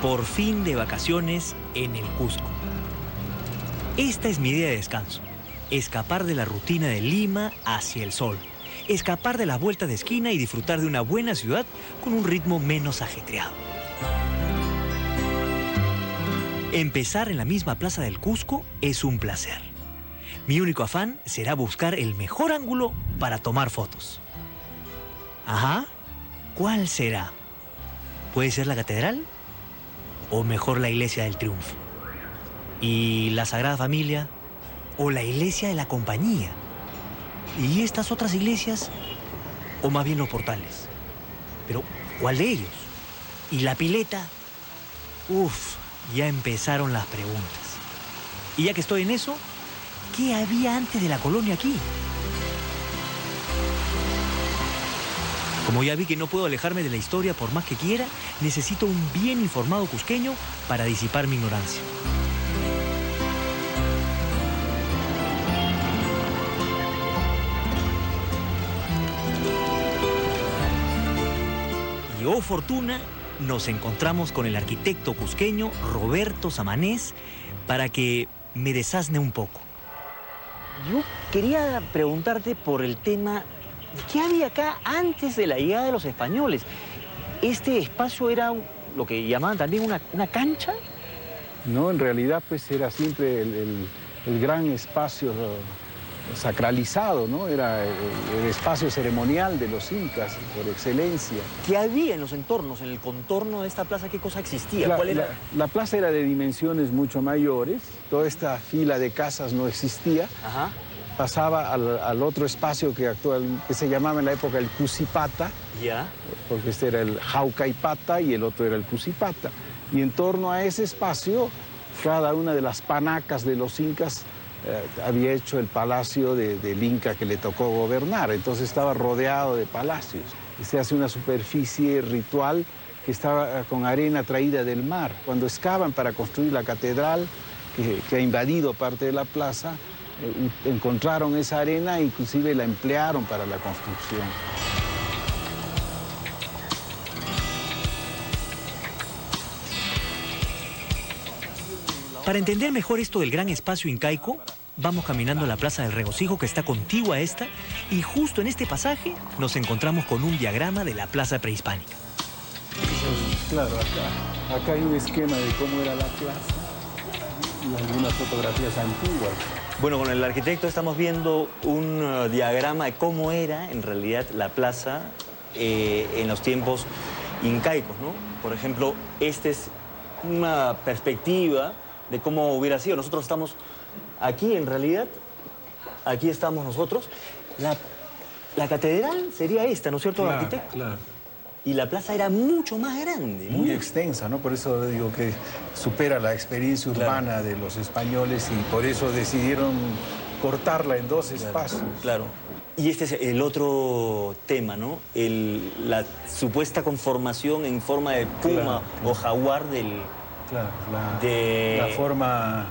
Por fin de vacaciones en el Cusco. Esta es mi idea de descanso. Escapar de la rutina de Lima hacia el sol. Escapar de las vueltas de esquina y disfrutar de una buena ciudad con un ritmo menos ajetreado. Empezar en la misma plaza del Cusco es un placer. Mi único afán será buscar el mejor ángulo para tomar fotos. Ajá, ¿cuál será? ¿Puede ser la catedral? ¿O mejor la iglesia del Triunfo? ¿Y la Sagrada Familia? ¿O la iglesia de la Compañía? ¿Y estas otras iglesias? ¿O más bien los portales? Pero, ¿cuál de ellos? ¿Y la pileta? Uf, ya empezaron las preguntas. Y ya que estoy en eso, ¿qué había antes de la colonia aquí? Como ya vi que no puedo alejarme de la historia por más que quiera, necesito un bien informado cusqueño para disipar mi ignorancia. Y oh fortuna, nos encontramos con el arquitecto cusqueño Roberto Samanés para que me desasne un poco. Yo quería preguntarte por el tema de qué había acá antes de la llegada de los españoles. ¿Este espacio era lo que llamaban también una cancha? No, en realidad pues era siempre el gran espacio sacralizado, ¿no? Era el espacio ceremonial de los incas, por excelencia. ¿Qué había en los entornos, en el contorno de esta plaza? ¿Qué cosa existía? ¿Cuál era? La plaza era de dimensiones mucho mayores, toda esta fila de casas no existía. Ajá. Pasaba al otro espacio que se llamaba en la época el Cusipata, Ya. porque este era el Jaucaipata y el otro era el Cusipata. Y en torno a ese espacio, cada una de las panacas de los incas había hecho el palacio del inca que le tocó gobernar. Entonces estaba rodeado de palacios. Y se hace una superficie ritual que estaba con arena traída del mar. Cuando excavan para construir la catedral, que ha invadido parte de la plaza, encontraron esa arena e inclusive la emplearon para la construcción. Para entender mejor esto del gran espacio incaico, vamos caminando a la Plaza del Regocijo, que está contigua a esta, y justo en este pasaje nos encontramos con un diagrama de la plaza prehispánica. Claro, acá hay un esquema de cómo era la plaza y algunas fotografías antiguas. Bueno, con el arquitecto estamos viendo un diagrama de cómo era en realidad la plaza en los tiempos incaicos, ¿no? Por ejemplo, esta es una perspectiva de cómo hubiera sido. Nosotros estamos aquí, en realidad, aquí estamos nosotros. La catedral sería esta, ¿no es cierto, Claro, arquitecto? claro. Y la plaza era mucho más grande. Muy extensa, ¿no? Por eso digo que supera la experiencia urbana de los españoles y por eso decidieron cortarla en dos espacios. Claro. Y este es el otro tema, ¿no? La supuesta conformación en forma de puma o jaguar del... Claro, la forma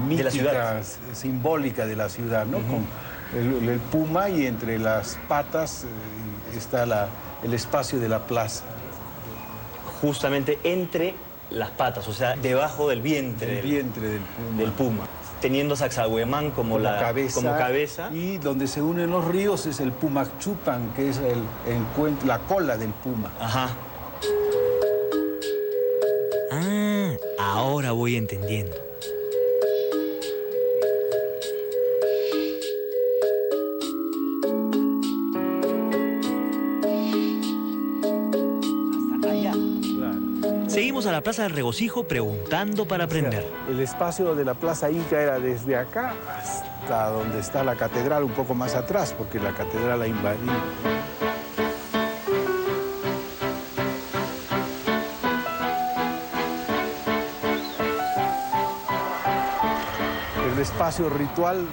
mítica, la ciudad, simbólica de la ciudad, ¿no? Con el puma y entre las patas está el espacio de la plaza. Justamente entre las patas, o sea, debajo del vientre. Del puma. Teniendo Sacsayhuamán como cabeza. Y donde se unen los ríos es el Pumacchupan, que es la cola del puma. Ajá. Ah, ahora voy entendiendo. Seguimos a la Plaza del Regocijo preguntando para aprender. O sea, el espacio de la Plaza Inca era desde acá hasta donde está la catedral, un poco más atrás, porque la catedral la invadió. El espacio ritual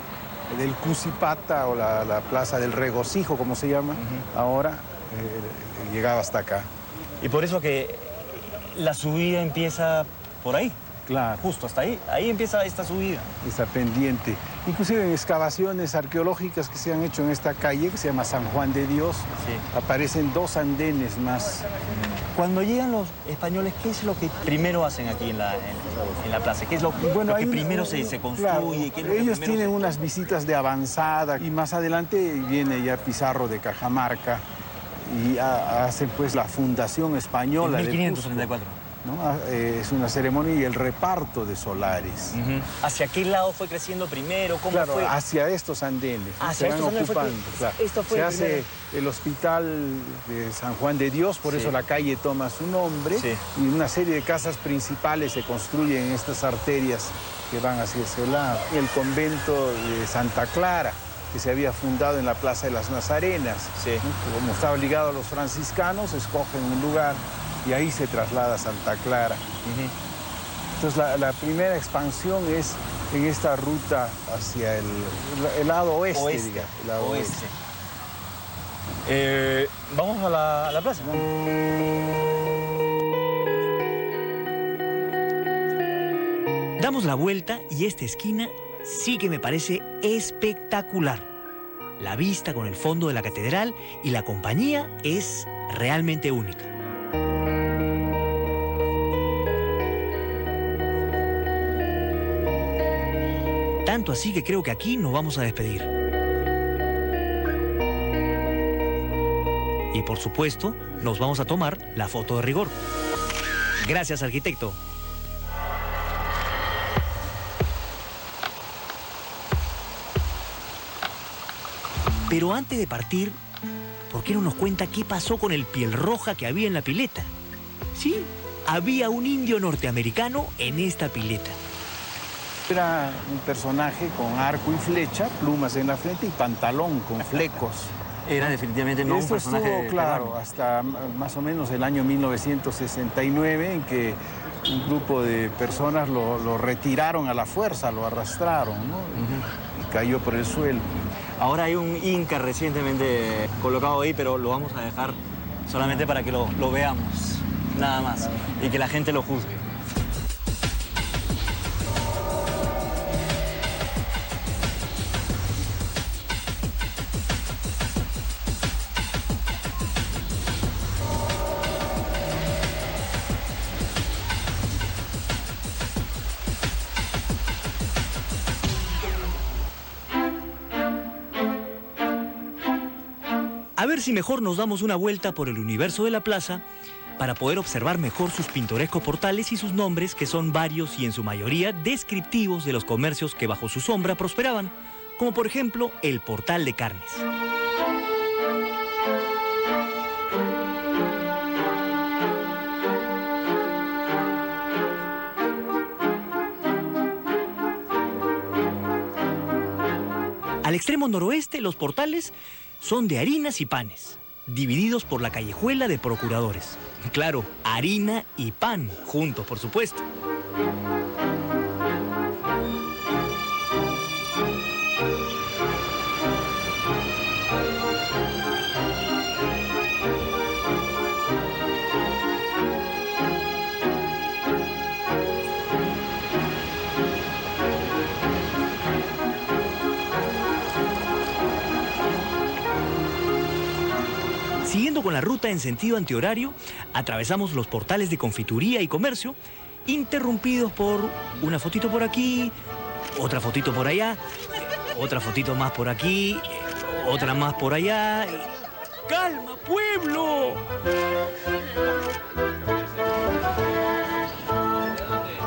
del Cusipata o la Plaza del Regocijo, como se llama ahora, llegaba hasta acá. Y por eso que la subida empieza por ahí. Claro. Justo hasta ahí. Ahí empieza esta subida. Esa pendiente. Inclusive en excavaciones arqueológicas que se han hecho en esta calle, que se llama San Juan de Dios, Sí. aparecen 2 andenes más. Cuando llegan los españoles, ¿qué es lo que primero hacen aquí en la plaza? ¿Qué es lo que hay primero se construye? claro, ¿Qué es lo que ellos primero tienen unas visitas de avanzada y más adelante viene ya Pizarro de Cajamarca y hacen pues la fundación española En de 1534. ¿no? Es una ceremonia y el reparto de solares. ¿Hacia qué lado fue creciendo primero? ¿Cómo Claro, fue? hacia estos andenes. Hacia se van estos andenes fue ocupando. que- Claro. esto fue se el hace primero. el hospital de San Juan de Dios, por Sí. eso la calle toma su nombre. Sí. Y una serie de casas principales se construyen en estas arterias que van hacia ese lado. El convento de Santa Clara, que se había fundado en la Plaza de las Nazarenas. Sí. ¿No? Como estaba ligado a los franciscanos, escogen un lugar y ahí se traslada a Santa Clara. Entonces la primera expansión es en esta ruta hacia el lado oeste, digamos. El lado Oeste. Vamos a la plaza. Damos la vuelta y esta esquina sí que me parece espectacular. La vista con el fondo de la catedral y la compañía es realmente única. Tanto así que creo que aquí nos vamos a despedir. Y por supuesto, nos vamos a tomar la foto de rigor. Gracias, arquitecto. Pero antes de partir, ¿por qué no nos cuenta qué pasó con el piel roja que había en la pileta? Sí, había un indio norteamericano en esta pileta. Era un personaje con arco y flecha, plumas en la frente y pantalón con flecos. Era definitivamente no un Esto personaje estuvo, claro, peruano. hasta más o menos el año 1969, en que un grupo de personas lo retiraron a la fuerza, lo arrastraron, ¿no? Y cayó por el suelo. Ahora hay un Inca recientemente colocado ahí, pero lo vamos a dejar solamente para que lo veamos, nada más, y que la gente lo juzgue. A ver si mejor nos damos una vuelta por el universo de la plaza para poder observar mejor sus pintorescos portales y sus nombres, que son varios y en su mayoría descriptivos de los comercios que bajo su sombra prosperaban, como por ejemplo el Portal de Carnes. Al extremo noroeste, los portales son de harinas y panes, divididos por la callejuela de procuradores. Claro, harina y pan, juntos, por supuesto. Siguiendo con la ruta en sentido antihorario, atravesamos los portales de confituría y comercio, interrumpidos por una fotito por aquí, otra fotito por allá, otra fotito más por aquí, otra más por allá. ¡Calma, pueblo!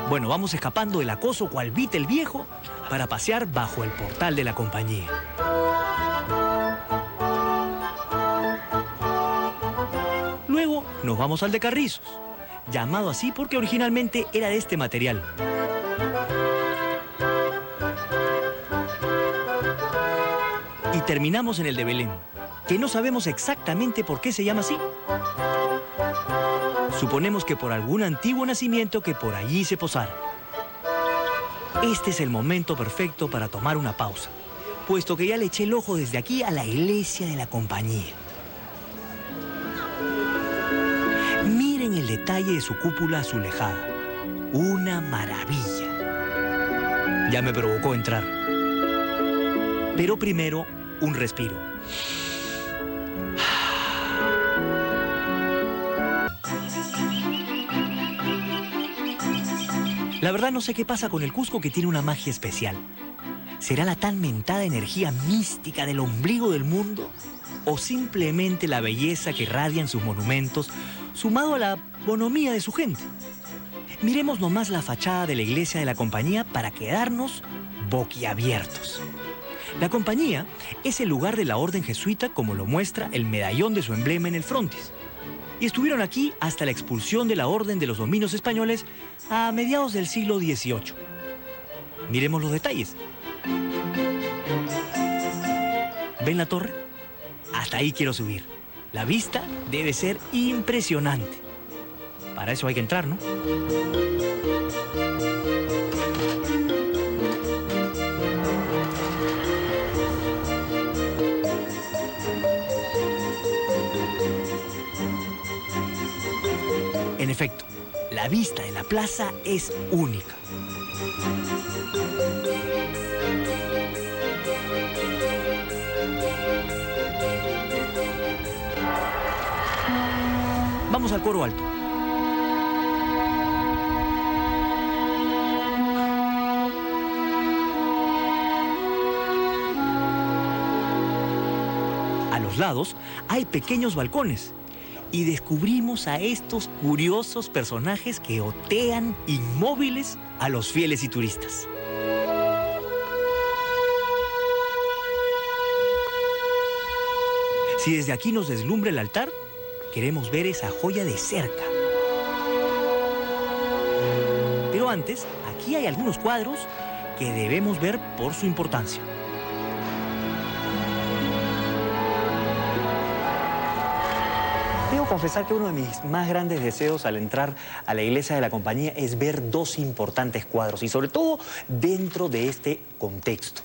Bueno, vamos escapando del acoso cual Vite el Viejo para pasear bajo el portal de la compañía. Luego nos vamos al de Carrizos, llamado así porque originalmente era de este material. Y terminamos en el de Belén, que no sabemos exactamente por qué se llama así. Suponemos que por algún antiguo nacimiento que por allí se posara. Este es el momento perfecto para tomar una pausa, puesto que ya le eché el ojo desde aquí a la iglesia de la compañía. Miren el detalle de su cúpula azulejada. Una maravilla. Ya me provocó entrar. Pero primero, un respiro. La verdad no sé qué pasa con el Cusco, que tiene una magia especial. ¿Será la tan mentada energía mística del ombligo del mundo? ¿O simplemente la belleza que irradian sus monumentos, sumado a la bonomía de su gente? Miremos nomás la fachada de la iglesia de la Compañía para quedarnos boquiabiertos. La Compañía es el lugar de la orden jesuita, como lo muestra el medallón de su emblema en el frontis. Y estuvieron aquí hasta la expulsión de la orden de los dominios españoles a mediados del siglo XVIII. Miremos los detalles. ¿Ven la torre? Hasta ahí quiero subir. La vista debe ser impresionante. Para eso hay que entrar, ¿no? En efecto, la vista de la plaza es única. Vamos al coro alto. A los lados hay pequeños balcones y descubrimos a estos curiosos personajes que otean inmóviles a los fieles y turistas. Si desde aquí nos deslumbra el altar, queremos ver esa joya de cerca. Pero antes, aquí hay algunos cuadros que debemos ver por su importancia. Debo confesar que uno de mis más grandes deseos al entrar a la iglesia de la Compañía es ver dos importantes cuadros, y sobre todo dentro de este contexto.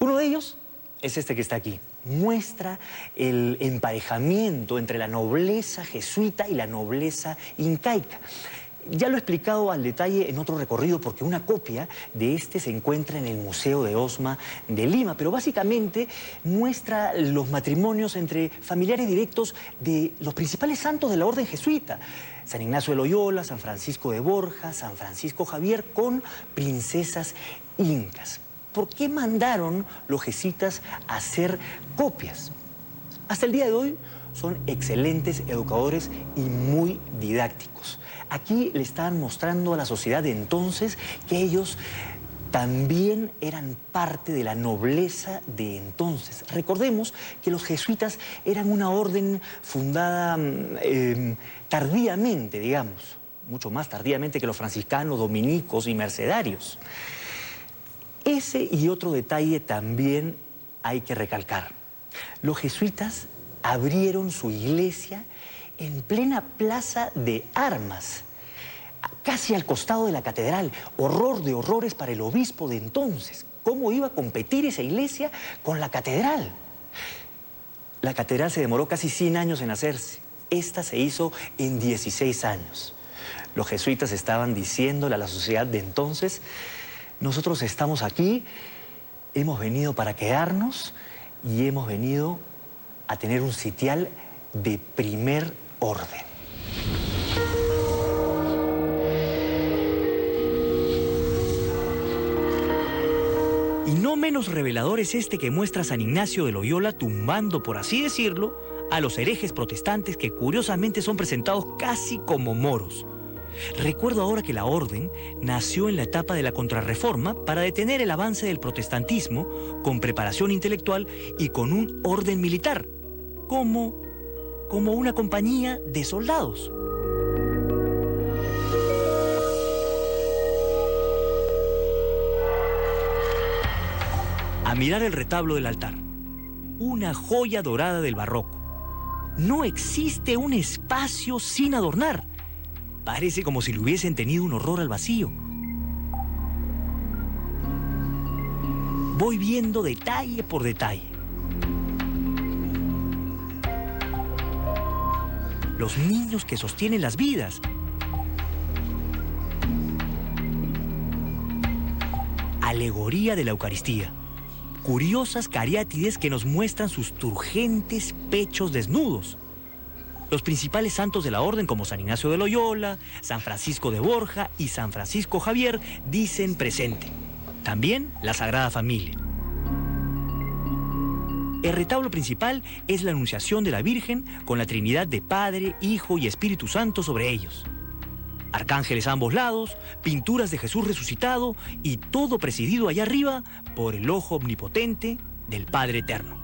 Uno de ellos es este que está aquí. Muestra el emparejamiento entre la nobleza jesuita y la nobleza incaica. Ya lo he explicado al detalle en otro recorrido, porque una copia de este se encuentra en el Museo de Osma de Lima, pero básicamente muestra los matrimonios entre familiares directos de los principales santos de la orden jesuita: San Ignacio de Loyola, San Francisco de Borja, San Francisco Javier, con princesas incas. ¿Por qué mandaron los jesuitas a hacer copias? Hasta el día de hoy son excelentes educadores y muy didácticos. Aquí le estaban mostrando a la sociedad de entonces que ellos también eran parte de la nobleza de entonces. Recordemos que los jesuitas eran una orden fundada tardíamente, digamos, mucho más tardíamente que los franciscanos, dominicos y mercedarios. Ese y otro detalle también hay que recalcar. Los jesuitas abrieron su iglesia en plena plaza de armas, casi al costado de la catedral. Horror de horrores para el obispo de entonces. ¿Cómo iba a competir esa iglesia con la catedral? La catedral se demoró casi 100 años en hacerse. Esta se hizo en 16 años. Los jesuitas estaban diciéndole a la sociedad de entonces: nosotros estamos aquí, hemos venido para quedarnos y hemos venido a tener un sitial de primer orden. Y no menos revelador es este que muestra a San Ignacio de Loyola tumbando, por así decirlo, a los herejes protestantes que curiosamente son presentados casi como moros. Recuerdo ahora que la orden nació en la etapa de la Contrarreforma para detener el avance del protestantismo, con preparación intelectual y con un orden militar, como una compañía de soldados. A mirar el retablo del altar, una joya dorada del barroco. No existe un espacio sin adornar. Parece como si le hubiesen tenido un horror al vacío. Voy viendo detalle por detalle. Los niños que sostienen las vidas. Alegoría de la Eucaristía. curiosas cariátides que nos muestran sus turgentes pechos desnudos. Los principales santos de la orden, como San Ignacio de Loyola, San Francisco de Borja y San Francisco Javier, dicen presente. También la Sagrada Familia. El retablo principal es la Anunciación de la Virgen con la Trinidad de Padre, Hijo y Espíritu Santo sobre ellos. Arcángeles a ambos lados, pinturas de Jesús resucitado y todo presidido allá arriba por el ojo omnipotente del Padre Eterno.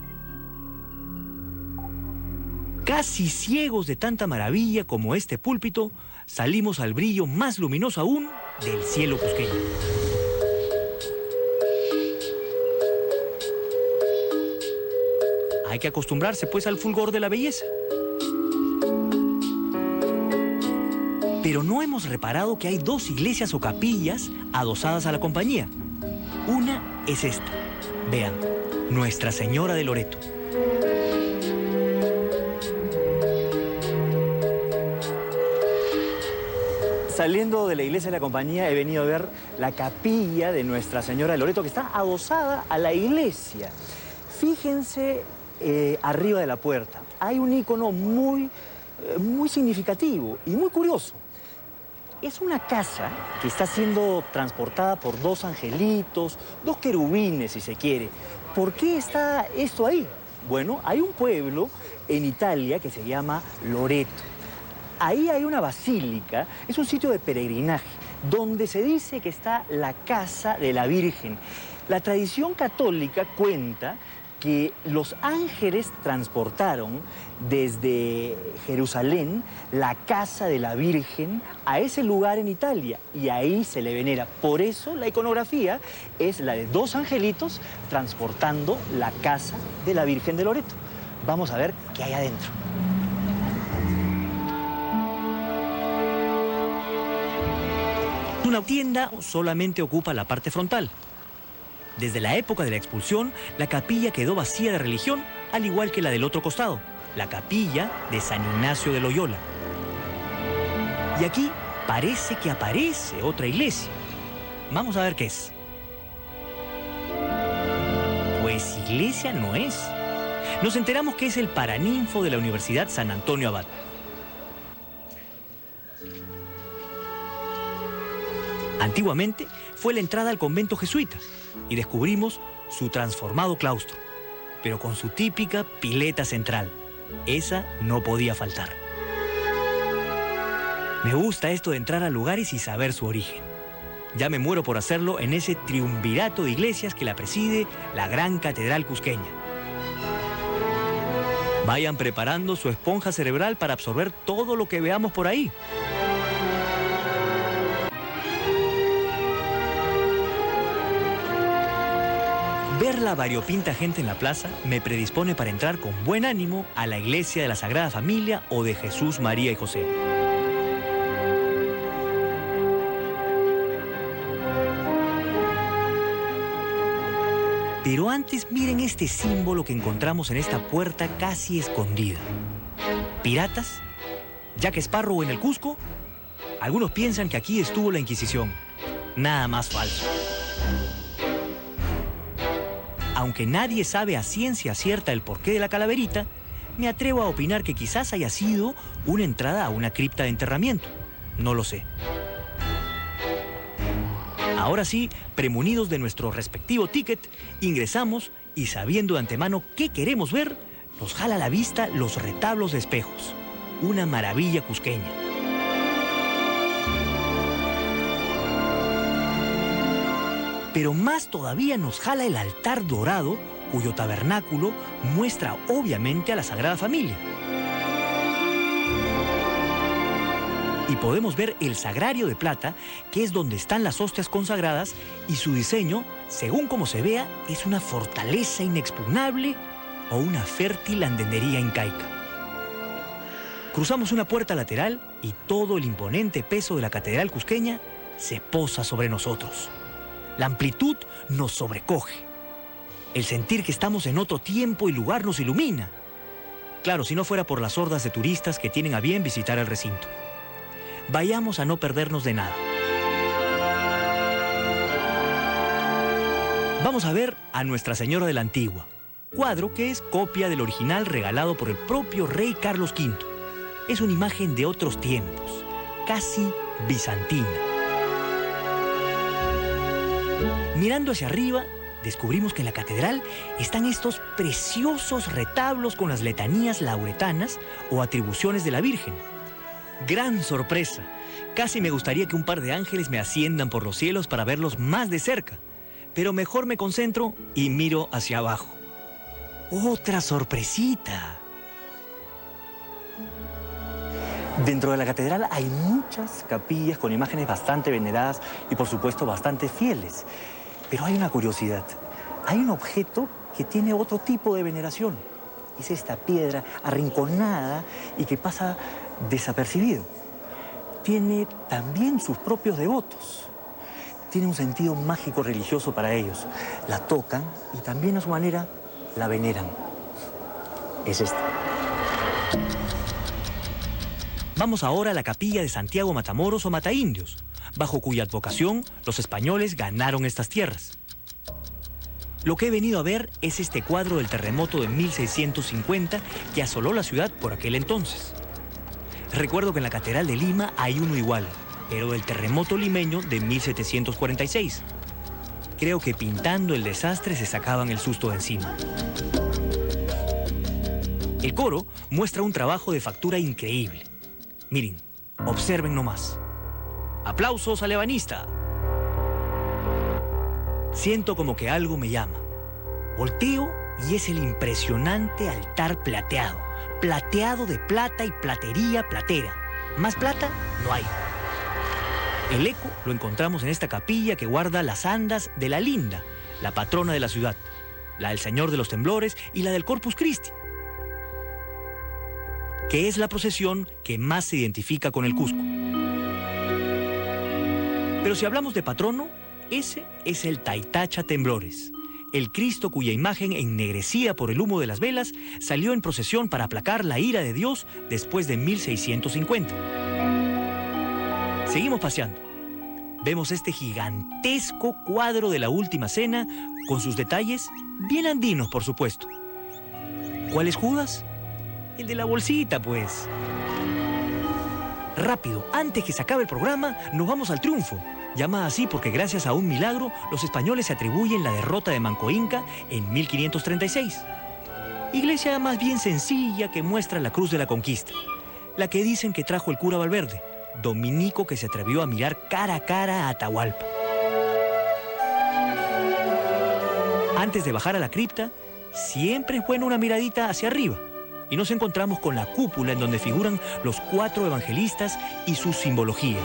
Casi ciegos de tanta maravilla como este púlpito, salimos al brillo más luminoso aún del cielo cusqueño. Hay que acostumbrarse pues al fulgor de la belleza. Pero no hemos reparado que hay dos iglesias o capillas adosadas a la compañía. Una es esta. Vean, Nuestra Señora de Loreto. Saliendo de la iglesia de la compañía he venido a ver la capilla de Nuestra Señora de Loreto, que está adosada a la iglesia. Fíjense arriba de la puerta. Hay un icono muy significativo y muy curioso. Es una casa que está siendo transportada por dos angelitos, dos querubines, si se quiere. ¿Por qué está esto ahí? Bueno, hay un pueblo en Italia que se llama Loreto. Ahí hay una basílica, es un sitio de peregrinaje, donde se dice que está la casa de la Virgen. La tradición católica cuenta que los ángeles transportaron desde Jerusalén la casa de la Virgen a ese lugar en Italia y ahí se le venera. Por eso la iconografía es la de dos angelitos transportando la casa de la Virgen de Loreto. Vamos a ver qué hay adentro. Una tienda solamente ocupa la parte frontal. Desde la época de la expulsión, la capilla quedó vacía de religión, al igual que la del otro costado, la capilla de San Ignacio de Loyola. Y aquí parece que aparece otra iglesia. Vamos a ver qué es. Pues iglesia no es. Nos enteramos que es el paraninfo de la Universidad San Antonio Abad. Antiguamente fue la entrada al convento jesuita y descubrimos su transformado claustro, pero con su típica pileta central. Esa no podía faltar. Me gusta esto de entrar a lugares y saber su origen. Ya me muero por hacerlo en ese triunvirato de iglesias que la preside la gran catedral cusqueña. Vayan preparando su esponja cerebral para absorber todo lo que veamos por ahí. Ver la variopinta gente en la plaza me predispone para entrar con buen ánimo a la iglesia de la Sagrada Familia o de Jesús, María y José. Pero antes miren este símbolo que encontramos en esta puerta casi escondida. ¿Piratas? ¿Jack Sparrow en el Cusco? Algunos piensan que aquí estuvo la Inquisición. Nada más falso. Aunque nadie sabe a ciencia cierta el porqué de la calaverita, me atrevo a opinar que quizás haya sido una entrada a una cripta de enterramiento. No lo sé. Ahora sí, premunidos de nuestro respectivo ticket, ingresamos y sabiendo de antemano qué queremos ver, nos jala a la vista los retablos de espejos. Una maravilla cusqueña. Pero más todavía nos jala el altar dorado, cuyo tabernáculo muestra obviamente a la Sagrada Familia. Y podemos ver el sagrario de plata, que es donde están las hostias consagradas, y su diseño, según como se vea, es una fortaleza inexpugnable o una fértil andenería incaica. Cruzamos una puerta lateral y todo el imponente peso de la catedral cusqueña se posa sobre nosotros. La amplitud nos sobrecoge. El sentir que estamos en otro tiempo y lugar nos ilumina. Claro, si no fuera por las hordas de turistas que tienen a bien visitar el recinto. Vayamos a no perdernos de nada. Vamos a ver a Nuestra Señora de la Antigua, cuadro que es copia del original regalado por el propio rey Carlos V. Es una imagen de otros tiempos, casi bizantina. Mirando hacia arriba, descubrimos que en la catedral están estos preciosos retablos con las letanías lauretanas o atribuciones de la Virgen. ¡Gran sorpresa! Casi me gustaría que un par de ángeles me asciendan por los cielos para verlos más de cerca, pero mejor me concentro y miro hacia abajo. ¡Otra sorpresita! Dentro de la catedral hay muchas capillas con imágenes bastante veneradas y por supuesto bastante fieles. Pero hay una curiosidad. Hay un objeto que tiene otro tipo de veneración. Es esta piedra arrinconada y que pasa desapercibido. Tiene también sus propios devotos. Tiene un sentido mágico religioso para ellos. La tocan y también a su manera la veneran. Es esta. Vamos ahora a la capilla de Santiago Matamoros o Mataindios, bajo cuya advocación los españoles ganaron estas tierras. Lo que he venido a ver es este cuadro del terremoto de 1650 que asoló la ciudad por aquel entonces. Recuerdo que en la Catedral de Lima hay uno igual, pero del terremoto limeño de 1746. Creo que pintando el desastre se sacaban el susto de encima. El coro muestra un trabajo de factura increíble. Miren, observen nomás. ¡Aplausos al ebanista! Siento como que algo me llama. Volteo y es el impresionante altar plateado. Plateado de plata y platería platera. Más plata no hay. El eco lo encontramos en esta capilla que guarda las andas de la Linda, la patrona de la ciudad, la del Señor de los Temblores y la del Corpus Christi, que es la procesión que más se identifica con el Cusco. Pero si hablamos de patrono, ese es el Taitacha Temblores, el Cristo cuya imagen, ennegrecida por el humo de las velas, salió en procesión para aplacar la ira de Dios después de 1650. Seguimos paseando. Vemos este gigantesco cuadro de la Última Cena con sus detalles bien andinos, por supuesto. ¿Cuál es Judas? El de la bolsita, pues. Rápido, antes que se acabe el programa, nos vamos al triunfo. Llama así porque gracias a un milagro, los españoles se atribuyen la derrota de Manco Inca en 1536. Iglesia más bien sencilla que muestra la cruz de la conquista, la que dicen que trajo el cura Valverde, dominico que se atrevió a mirar cara a cara a Atahualpa. Antes de bajar a la cripta, siempre es bueno una miradita hacia arriba. Y nos encontramos con la cúpula en donde figuran los 4 evangelistas y su simbología.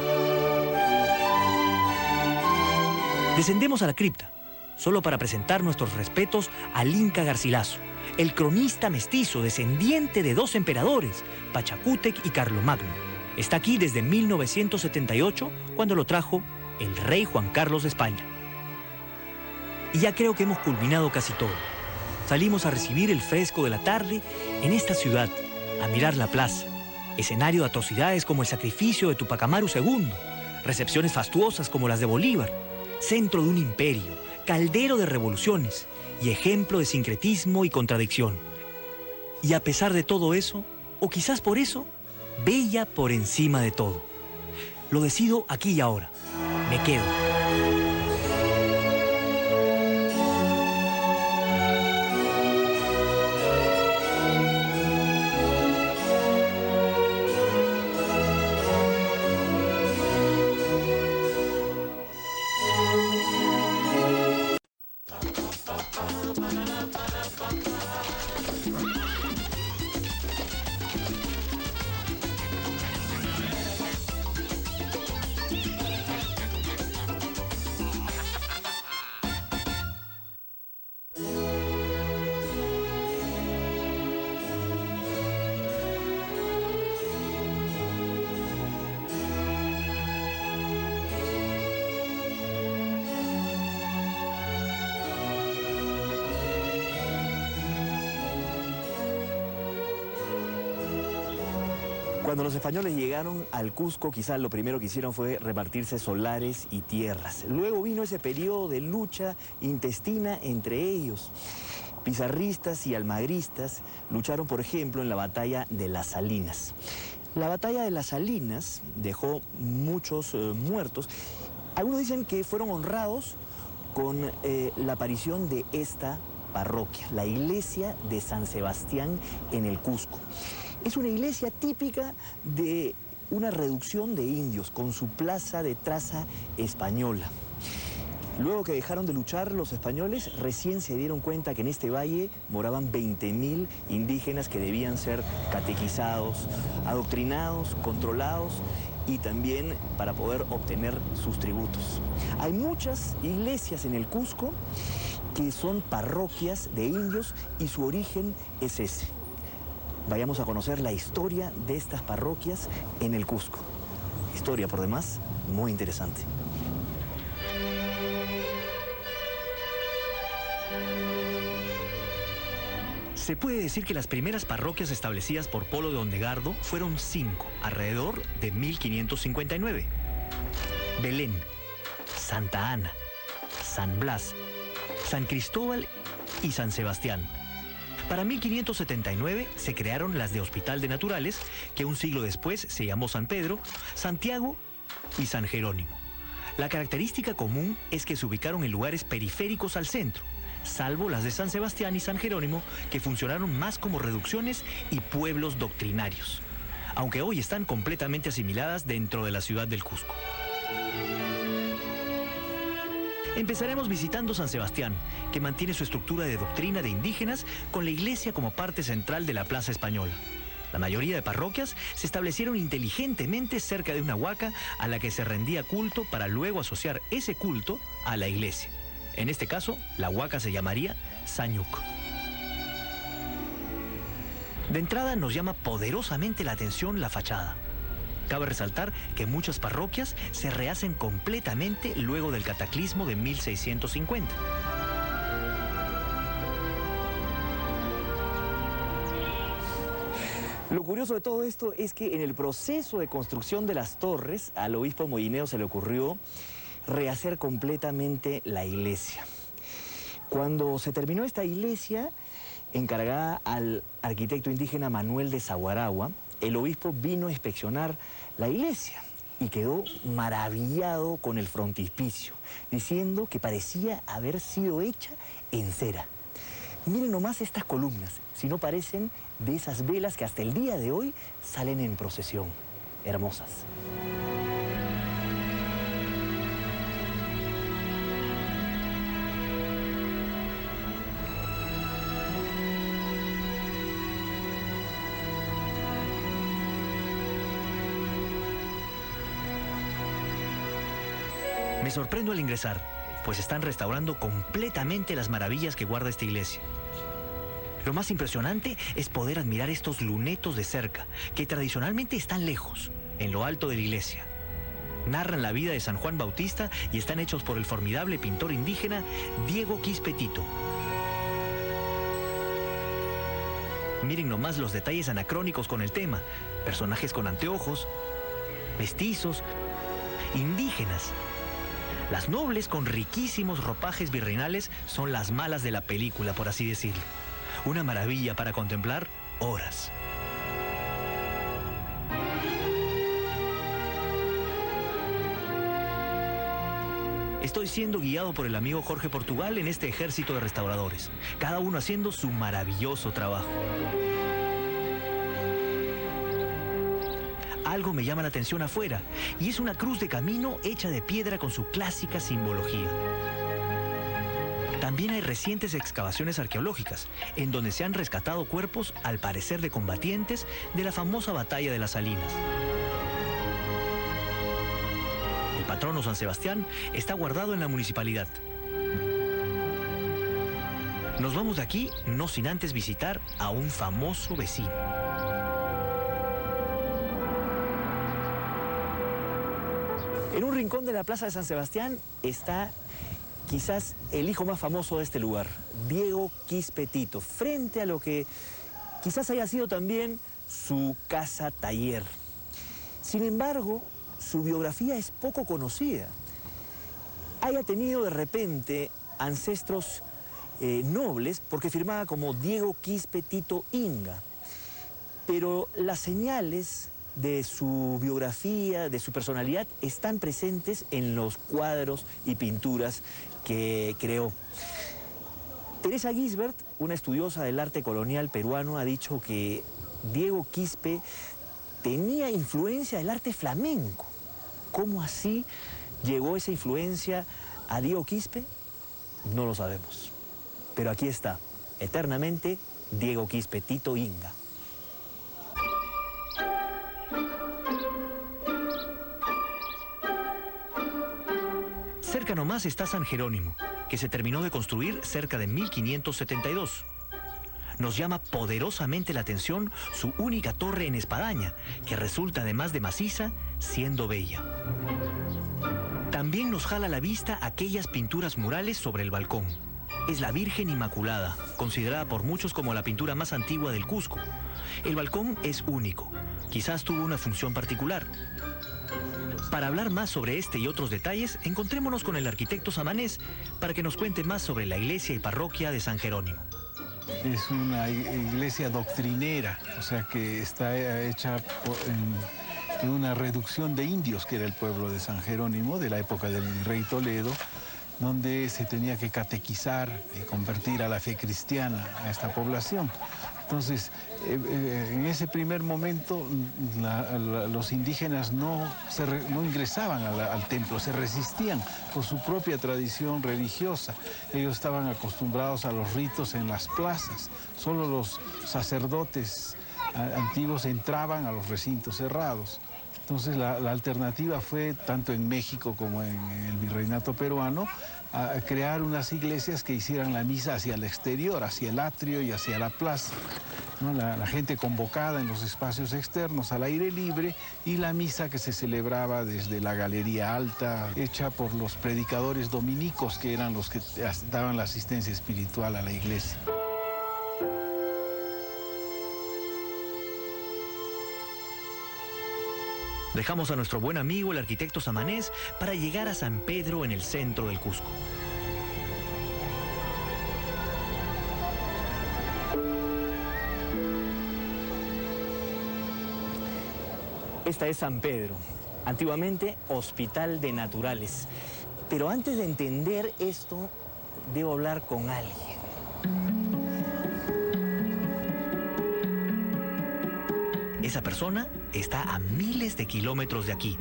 Descendemos a la cripta, solo para presentar nuestros respetos al Inca Garcilaso, el cronista mestizo descendiente de 2 emperadores, Pachacútec y Carlomagno. Está aquí desde 1978, cuando lo trajo el rey Juan Carlos de España. Y ya creo que hemos culminado casi todo. Salimos a recibir el fresco de la tarde en esta ciudad, a mirar la plaza, escenario de atrocidades como el sacrificio de Tupac Amaru II, recepciones fastuosas como las de Bolívar, centro de un imperio, caldero de revoluciones y ejemplo de sincretismo y contradicción. Y a pesar de todo eso, o quizás por eso, bella por encima de todo. Lo decido aquí y ahora. Me quedo. Cuando los españoles llegaron al Cusco, quizás lo primero que hicieron fue repartirse solares y tierras. Luego vino ese periodo de lucha intestina entre ellos. Pizarristas y almagristas lucharon, por ejemplo, en la batalla de Las Salinas. La batalla de Las Salinas dejó muchos muertos. Algunos dicen que fueron honrados con la aparición de esta parroquia, la iglesia de San Sebastián en el Cusco. Es una iglesia típica de una reducción de indios con su plaza de traza española. Luego que dejaron de luchar los españoles, recién se dieron cuenta que en este valle moraban 20.000 indígenas que debían ser catequizados, adoctrinados, controlados y también para poder obtener sus tributos. Hay muchas iglesias en el Cusco que son parroquias de indios y su origen es ese. Vayamos a conocer la historia de estas parroquias en el Cusco. Historia, por demás, muy interesante. Se puede decir que las primeras parroquias establecidas por Polo de Ondegardo fueron 5, alrededor de 1559. Belén, Santa Ana, San Blas, San Cristóbal y San Sebastián. Para 1579 se crearon las de Hospital de Naturales, que un siglo después se llamó San Pedro, Santiago y San Jerónimo. La característica común es que se ubicaron en lugares periféricos al centro, salvo las de San Sebastián y San Jerónimo, que funcionaron más como reducciones y pueblos doctrinarios, aunque hoy están completamente asimiladas dentro de la ciudad del Cusco. Empezaremos visitando San Sebastián, que mantiene su estructura de doctrina de indígenas con la iglesia como parte central de la plaza española. La mayoría de parroquias se establecieron inteligentemente cerca de una huaca a la que se rendía culto para luego asociar ese culto a la iglesia. En este caso, la huaca se llamaría Sañuc. De entrada nos llama poderosamente la atención la fachada. Cabe resaltar que muchas parroquias se rehacen completamente luego del cataclismo de 1650. Lo curioso de todo esto es que en el proceso de construcción de las torres, al obispo Molinero se le ocurrió rehacer completamente la iglesia. Cuando se terminó esta iglesia, encargada al arquitecto indígena Manuel de Zaguaragua, el obispo vino a inspeccionar la iglesia y quedó maravillado con el frontispicio, diciendo que parecía haber sido hecha en cera. Miren nomás estas columnas, si no parecen de esas velas que hasta el día de hoy salen en procesión. Hermosas. Me sorprendo al ingresar, pues están restaurando completamente las maravillas que guarda esta iglesia. Lo más impresionante es poder admirar estos lunetos de cerca, que tradicionalmente están lejos, en lo alto de la iglesia. Narran la vida de San Juan Bautista y están hechos por el formidable pintor indígena Diego Quispetito. Miren nomás los detalles anacrónicos con el tema, personajes con anteojos, mestizos, indígenas. Las nobles con riquísimos ropajes virreinales son las malas de la película, por así decirlo. Una maravilla para contemplar horas. Estoy siendo guiado por el amigo Jorge Portugal en este ejército de restauradores, cada uno haciendo su maravilloso trabajo. Algo me llama la atención afuera, y es una cruz de camino hecha de piedra con su clásica simbología. También hay recientes excavaciones arqueológicas, en donde se han rescatado cuerpos, al parecer de combatientes, de la famosa batalla de Las Salinas. El patrono San Sebastián está guardado en la municipalidad. Nos vamos de aquí, no sin antes visitar a un famoso vecino. En un rincón de la plaza de San Sebastián está quizás el hijo más famoso de este lugar, Diego Quispetito, frente a lo que quizás haya sido también su casa taller. Sin embargo, su biografía es poco conocida. Haya tenido de repente ancestros nobles porque firmaba como Diego Quispe Tito Inga. Pero las señales de su biografía, de su personalidad, están presentes en los cuadros y pinturas que creó. Teresa Gisbert, una estudiosa del arte colonial peruano, ha dicho que Diego Quispe tenía influencia del arte flamenco. ¿Cómo así llegó esa influencia a Diego Quispe? No lo sabemos. Pero aquí está, eternamente, Diego Quispe Tito Inga. Cerca nomás está San Jerónimo, que se terminó de construir cerca de 1572. Nos llama poderosamente la atención su única torre en espadaña, que resulta además de maciza, siendo bella. También nos jala la vista aquellas pinturas murales sobre el balcón. Es la Virgen Inmaculada, considerada por muchos como la pintura más antigua del Cusco. El balcón es único, quizás tuvo una función particular. Para hablar más sobre este y otros detalles, encontrémonos con el arquitecto samanés para que nos cuente más sobre la iglesia y parroquia de San Jerónimo. Es una iglesia doctrinera, o sea que está hecha en una reducción de indios, que era el pueblo de San Jerónimo, de la época del rey Toledo, donde se tenía que catequizar y convertir a la fe cristiana a esta población. Entonces, en ese primer momento, los indígenas no ingresaban al templo, se resistían por su propia tradición religiosa. Ellos estaban acostumbrados a los ritos en las plazas. Solo los sacerdotes antiguos entraban a los recintos cerrados. Entonces, la alternativa fue, tanto en México como en el virreinato peruano, a crear unas iglesias que hicieran la misa hacia el exterior, hacia el atrio y hacia la plaza, ¿no? La gente convocada en los espacios externos al aire libre, y la misa que se celebraba desde la galería alta, hecha por los predicadores dominicos, que eran los que daban la asistencia espiritual a la iglesia. Dejamos a nuestro buen amigo, el arquitecto samanés, para llegar a San Pedro en el centro del Cusco. Esta es San Pedro, antiguamente Hospital de Naturales. Pero antes de entender esto, debo hablar con alguien. Esa persona está a miles de kilómetros de aquí.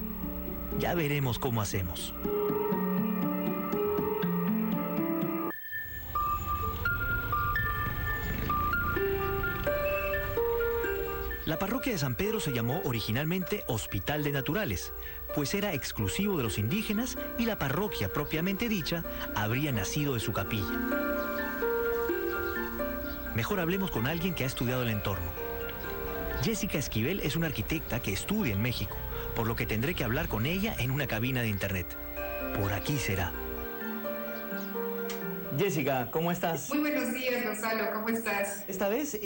Ya veremos cómo hacemos. La parroquia de San Pedro se llamó originalmente Hospital de Naturales, pues era exclusivo de los indígenas y la parroquia propiamente dicha habría nacido de su capilla. Mejor hablemos con alguien que ha estudiado el entorno. Jessica Esquivel es una arquitecta que estudia en México, por lo que tendré que hablar con ella en una cabina de internet. Por aquí será. Jessica, ¿cómo estás? Muy buenos días, Gonzalo, ¿cómo estás? Esta vez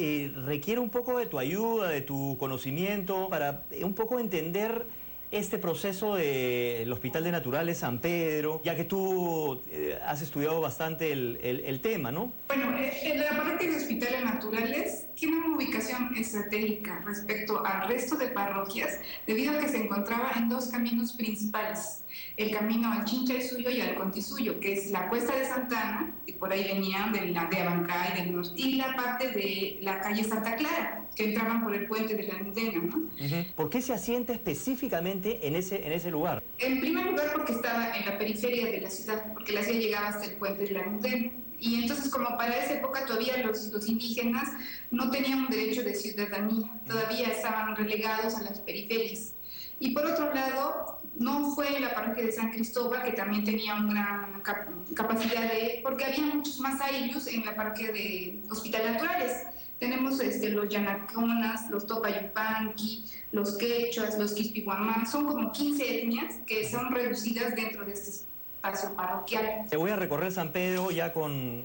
requiere un poco de tu ayuda, de tu conocimiento, para un poco entender este proceso del Hospital de Naturales San Pedro, ya que tú has estudiado bastante el tema, ¿no? Bueno, la parroquia de Hospital de Naturales tiene una ubicación estratégica respecto al resto de parroquias, debido a que se encontraba en dos caminos principales: el camino al Chinchaysuyo y al Contisuyo, que es la Cuesta de Santana, y por ahí venían de Abancay, del norte, y la parte de la calle Santa Clara, que entraban por el puente de la Almudena, ¿no? ¿Por qué se asienta específicamente en ese lugar? En primer lugar, porque estaba en la periferia de la ciudad, porque la ciudad llegaba hasta el puente de la Almudena. Y entonces, como para esa época todavía los indígenas no tenían un derecho de ciudadanía, todavía estaban relegados a las periferias. Y por otro lado, no fue la parroquia de San Cristóbal, que también tenía una gran capacidad porque había muchos más aylus en la parroquia de Hospital Naturales. Tenemos los yanaconas, los topayupanqui, los quechuas, los quispihuamá, son como 15 etnias que son reducidas dentro de este espacio parroquial. Te voy a recorrer San Pedro ya con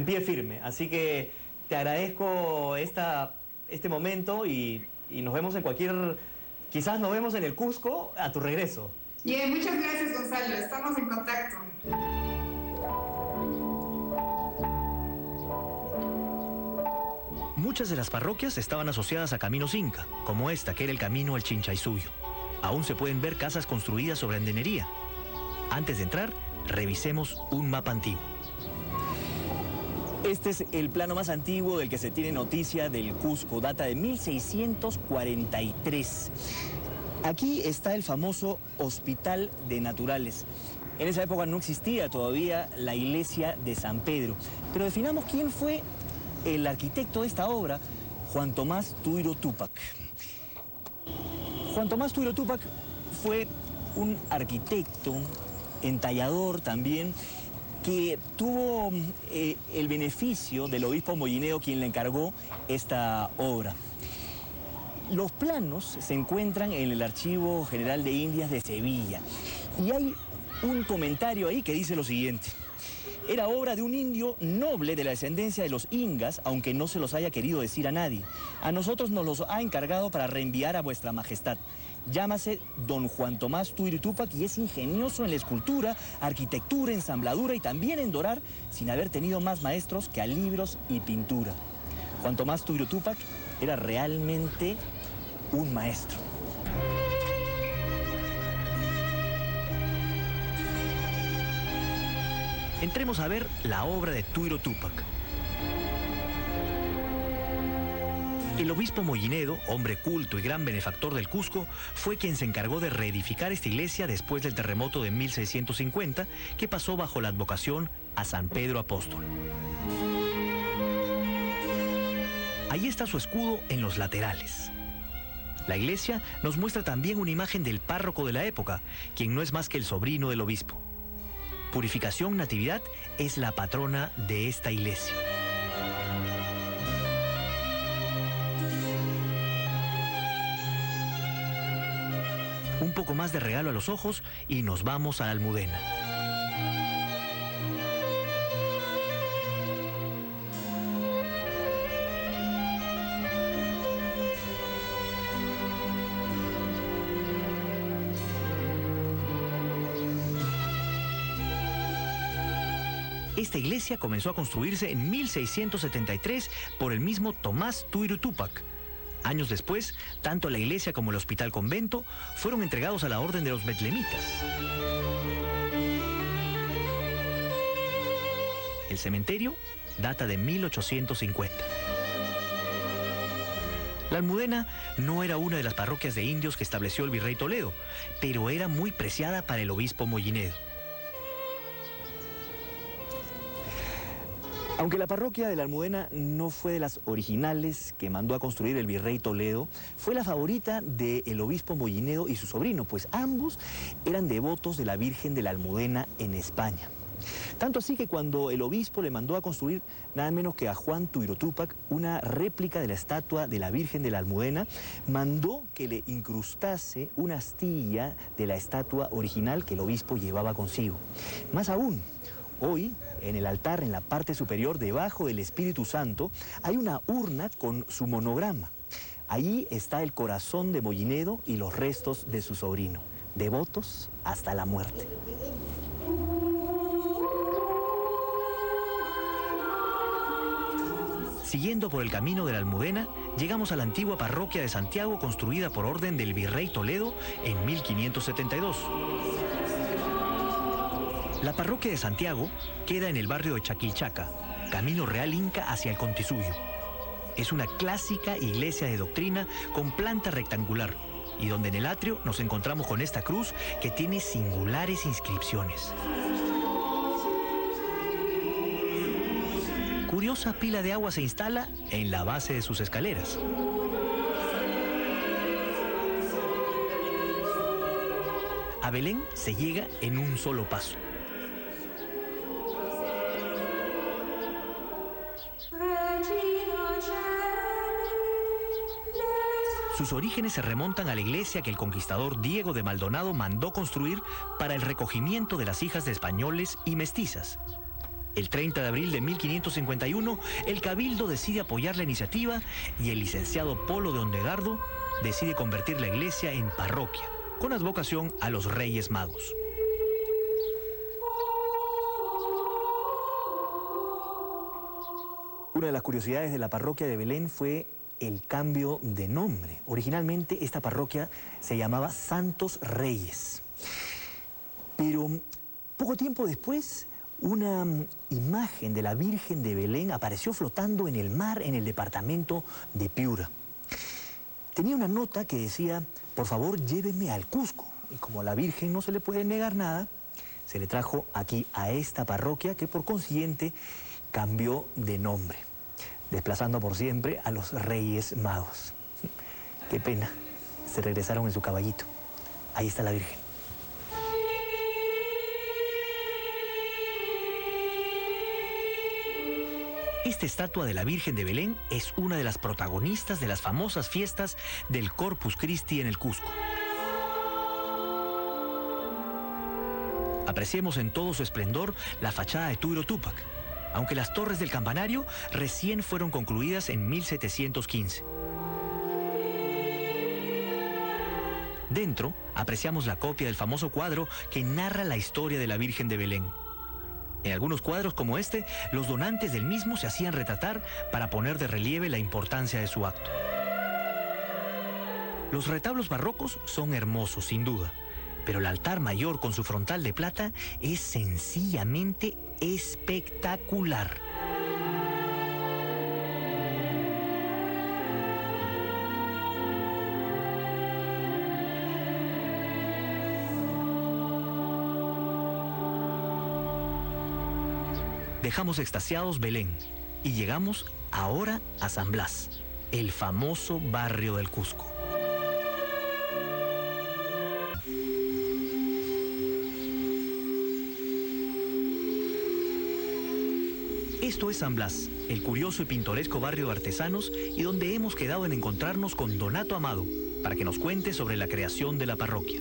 pie firme, así que te agradezco este momento y nos vemos en cualquier Quizás nos vemos en el Cusco a tu regreso. Bien, muchas gracias, Gonzalo. Estamos en contacto. Muchas de las parroquias estaban asociadas a caminos inca, como esta, que era el camino al Chinchaysuyo. Aún se pueden ver casas construidas sobre andenería. Antes de entrar, revisemos un mapa antiguo. Este es el plano más antiguo del que se tiene noticia del Cusco, data de 1643. Aquí está el famoso Hospital de Naturales. En esa época no existía todavía la iglesia de San Pedro. Pero definamos quién fue el arquitecto de esta obra, Juan Tomás Tuiro Túpac. Juan Tomás Tuiro Túpac fue un arquitecto, entallador también, que tuvo el beneficio del obispo Molinero, quien le encargó esta obra. Los planos se encuentran en el Archivo General de Indias de Sevilla y hay un comentario ahí que dice lo siguiente: era obra de un indio noble de la descendencia de los ingas, aunque no se los haya querido decir a nadie. A nosotros nos los ha encargado para reenviar a vuestra majestad. Llámase don Juan Tomás Tuiro Túpac y es ingenioso en la escultura, arquitectura, ensambladura y también en dorar, sin haber tenido más maestros que a libros y pintura. Juan Tomás Tuiro Túpac era realmente un maestro. Entremos a ver la obra de Tuiro Túpac. El obispo Mollinedo, hombre culto y gran benefactor del Cusco, fue quien se encargó de reedificar esta iglesia después del terremoto de 1650, que pasó bajo la advocación a San Pedro Apóstol. Ahí está su escudo en los laterales. La iglesia nos muestra también una imagen del párroco de la época, quien no es más que el sobrino del obispo. Purificación Natividad es la patrona de esta iglesia. Un poco más de regalo a los ojos y nos vamos a la Almudena. Esta iglesia comenzó a construirse en 1673 por el mismo Tomás Tuiro Túpac. Años después, tanto la iglesia como el hospital convento fueron entregados a la orden de los betlemitas. El cementerio data de 1850. La Almudena no era una de las parroquias de indios que estableció el virrey Toledo, pero era muy preciada para el obispo Mollinedo. Aunque la parroquia de la Almudena no fue de las originales que mandó a construir el virrey Toledo, fue la favorita del obispo Mollinedo y su sobrino, pues ambos eran devotos de la Virgen de la Almudena en España. Tanto así que cuando el obispo le mandó a construir nada menos que a Juan Tuiro Túpac una réplica de la estatua de la Virgen de la Almudena, mandó que le incrustase una astilla de la estatua original que el obispo llevaba consigo. Más aún, hoy, en el altar, en la parte superior, debajo del Espíritu Santo, hay una urna con su monograma. Allí está el corazón de Mollinedo y los restos de su sobrino, devotos hasta la muerte. Siguiendo por el camino de la Almudena, llegamos a la antigua parroquia de Santiago, construida por orden del virrey Toledo en 1572. La parroquia de Santiago queda en el barrio de Chaquilchaca, camino real inca hacia el Contisuyo. Es una clásica iglesia de doctrina con planta rectangular y donde en el atrio nos encontramos con esta cruz que tiene singulares inscripciones. Curiosa pila de agua se instala en la base de sus escaleras. A Belén se llega en un solo paso. Sus orígenes se remontan a la iglesia que el conquistador Diego de Maldonado mandó construir para el recogimiento de las hijas de españoles y mestizas. El 30 de abril de 1551, el Cabildo decide apoyar la iniciativa y el licenciado Polo de Ondegardo decide convertir la iglesia en parroquia, con advocación a los Reyes Magos. Una de las curiosidades de la parroquia de Belén fue el cambio de nombre. Originalmente esta parroquia se llamaba Santos Reyes. Pero poco tiempo después, una imagen de la Virgen de Belén apareció flotando en el mar en el departamento de Piura. Tenía una nota que decía, por favor, llévenme al Cusco. Y como a la Virgen no se le puede negar nada, se le trajo aquí a esta parroquia que por consiguiente cambió de nombre, desplazando por siempre a los Reyes Magos. Qué pena, se regresaron en su caballito. Ahí está la Virgen. Esta estatua de la Virgen de Belén es una de las protagonistas de las famosas fiestas del Corpus Christi en el Cusco. Apreciemos en todo su esplendor la fachada de Tuiro Tupac, aunque las torres del campanario recién fueron concluidas en 1715. Dentro apreciamos la copia del famoso cuadro que narra la historia de la Virgen de Belén. En algunos cuadros como este, los donantes del mismo se hacían retratar para poner de relieve la importancia de su acto. Los retablos barrocos son hermosos, sin duda, pero el altar mayor con su frontal de plata es sencillamente espectacular. Dejamos extasiados Belén y llegamos ahora a San Blas, el famoso barrio del Cusco. Esto es San Blas, el curioso y pintoresco barrio de artesanos y donde hemos quedado en encontrarnos con Donato Amado para que nos cuente sobre la creación de la parroquia.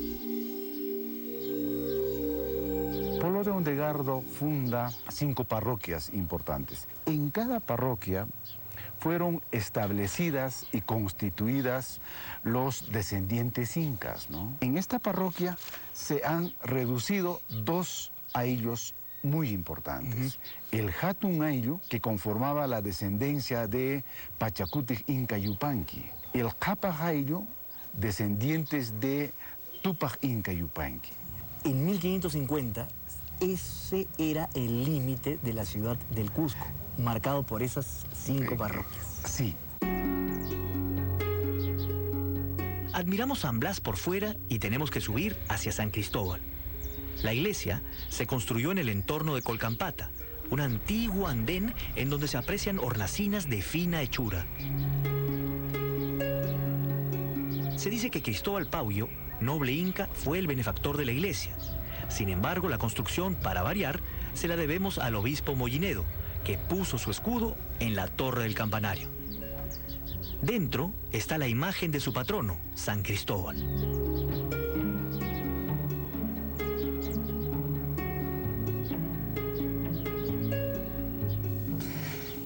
Polo de Ondegardo funda 5 parroquias importantes. En cada parroquia fueron establecidas y constituidas los descendientes incas, ¿no? En esta parroquia se han reducido 2 ayllos muy importantes. El Hatun Ayllu, que conformaba la descendencia de Pachacutic Inca Yupanqui. El Capac Ayllu, descendientes de Tupac Inca Yupanqui. En 1550, ese era el límite de la ciudad del Cusco, marcado por esas 5 parroquias. Sí. Admiramos San Blas por fuera y tenemos que subir hacia San Cristóbal. La iglesia se construyó en el entorno de Colcampata, un antiguo andén en donde se aprecian hornacinas de fina hechura. Se dice que Cristóbal Pauyo, noble inca, fue el benefactor de la iglesia. Sin embargo, la construcción, para variar, se la debemos al obispo Mollinedo, que puso su escudo en la torre del campanario. Dentro está la imagen de su patrono, San Cristóbal.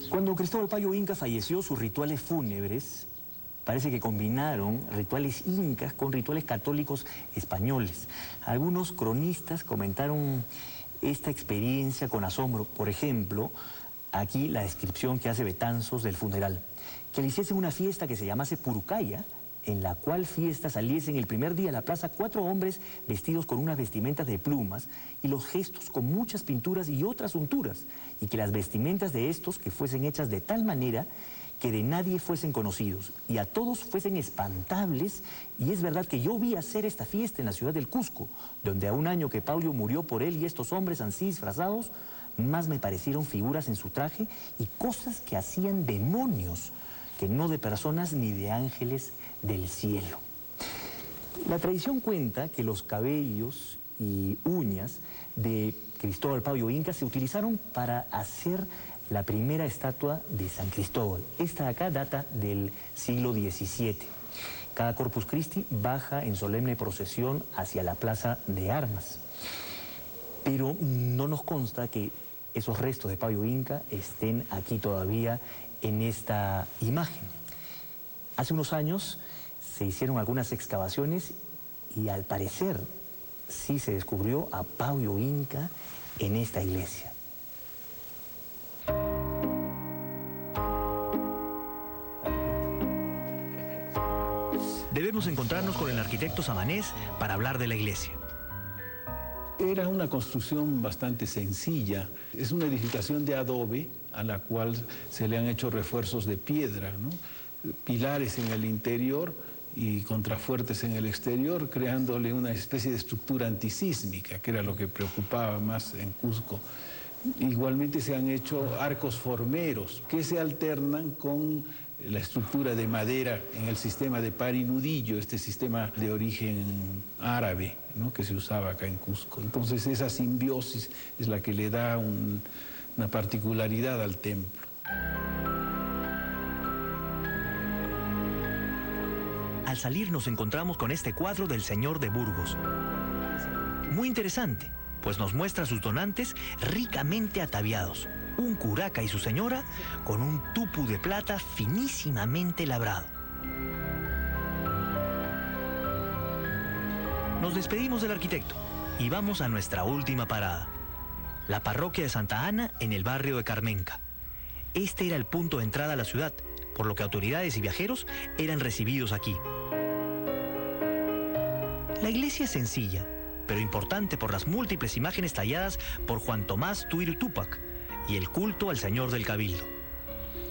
Cuando Cristóbal Pauyo Inca falleció, sus rituales fúnebres parece que combinaron rituales incas con rituales católicos españoles. Algunos cronistas comentaron esta experiencia con asombro. Por ejemplo, aquí la descripción que hace Betanzos del funeral. Que le hiciesen una fiesta que se llamase Purucaya, en la cual fiesta saliesen el primer día a la plaza 4 hombres vestidos con unas vestimentas de plumas y los gestos con muchas pinturas y otras unturas, y que las vestimentas de estos que fuesen hechas de tal manera que de nadie fuesen conocidos y a todos fuesen espantables. Y es verdad que yo vi hacer esta fiesta en la ciudad del Cusco, donde a un año que Paulo murió por él y estos hombres ansí disfrazados, más me parecieron figuras en su traje y cosas que hacían demonios, que no de personas ni de ángeles del cielo. La tradición cuenta que los cabellos y uñas de Cristóbal Pauyo Inca se utilizaron para hacer la primera estatua de San Cristóbal. Esta de acá data del siglo XVII. Cada Corpus Christi baja en solemne procesión hacia la plaza de armas. Pero no nos consta que esos restos de Pauyo Inca estén aquí todavía en esta imagen. Hace unos años se hicieron algunas excavaciones y al parecer sí se descubrió a Pablo Inca en esta iglesia. Debemos encontrarnos con el arquitecto samanés para hablar de la iglesia. Era una construcción bastante sencilla. Es una edificación de adobe a la cual se le han hecho refuerzos de piedra, ¿no? Pilares en el interior y contrafuertes en el exterior, creándole una especie de estructura antisísmica, que era lo que preocupaba más en Cusco. Igualmente se han hecho arcos formeros que se alternan con la estructura de madera en el sistema de par y nudillo, este sistema de origen árabe, ¿no?, que se usaba acá en Cusco. Entonces esa simbiosis es la que le da una particularidad al templo. Al salir nos encontramos con este cuadro del Señor de Burgos. Muy interesante, pues nos muestra a sus donantes ricamente ataviados. Un curaca y su señora con un tupu de plata finísimamente labrado. Nos despedimos del arquitecto y vamos a nuestra última parada, la parroquia de Santa Ana en el barrio de Carmenca. Este era el punto de entrada a la ciudad, por lo que autoridades y viajeros eran recibidos aquí. La iglesia es sencilla, pero importante por las múltiples imágenes talladas por Juan Tomás Tuiru Túpac y el culto al Señor del Cabildo.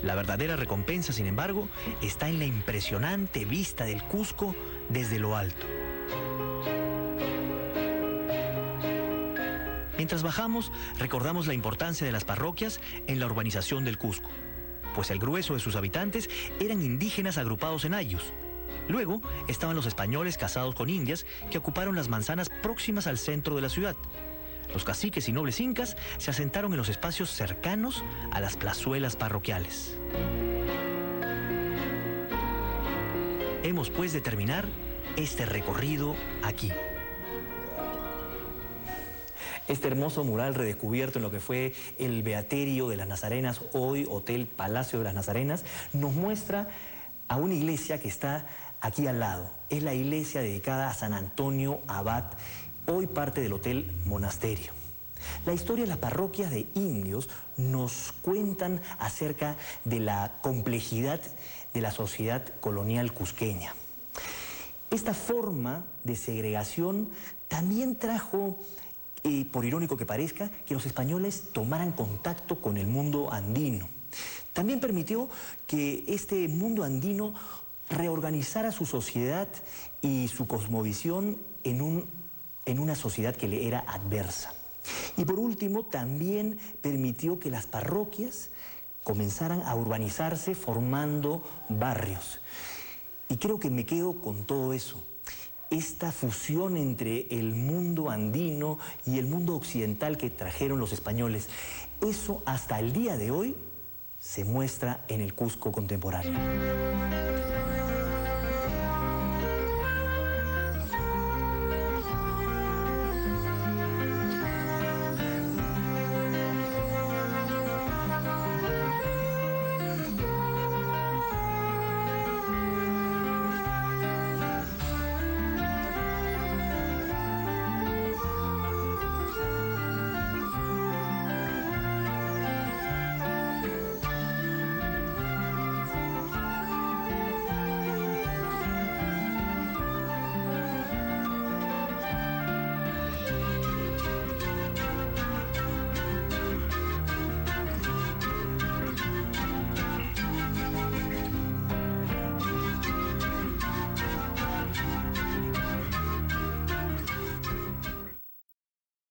La verdadera recompensa, sin embargo, está en la impresionante vista del Cusco desde lo alto. Mientras bajamos, recordamos la importancia de las parroquias en la urbanización del Cusco, pues el grueso de sus habitantes eran indígenas agrupados en ayllus. Luego estaban los españoles casados con indias que ocuparon las manzanas próximas al centro de la ciudad. Los caciques y nobles incas se asentaron en los espacios cercanos a las plazuelas parroquiales. Hemos pues de terminar este recorrido aquí. Este hermoso mural redescubierto en lo que fue el Beaterio de las Nazarenas, hoy Hotel Palacio de las Nazarenas, nos muestra a una iglesia que está aquí al lado. Es la iglesia dedicada a San Antonio Abad, hoy parte del Hotel Monasterio. La historia de las parroquias de indios nos cuentan acerca de la complejidad de la sociedad colonial cusqueña. Esta forma de segregación también trajo, por irónico que parezca, que los españoles tomaran contacto con el mundo andino. También permitió que este mundo andino reorganizara su sociedad y su cosmovisión en una sociedad que le era adversa. Y por último, también permitió que las parroquias comenzaran a urbanizarse formando barrios. Y creo que me quedo con todo eso. Esta fusión entre el mundo andino y el mundo occidental que trajeron los españoles, eso hasta el día de hoy se muestra en el Cusco contemporáneo.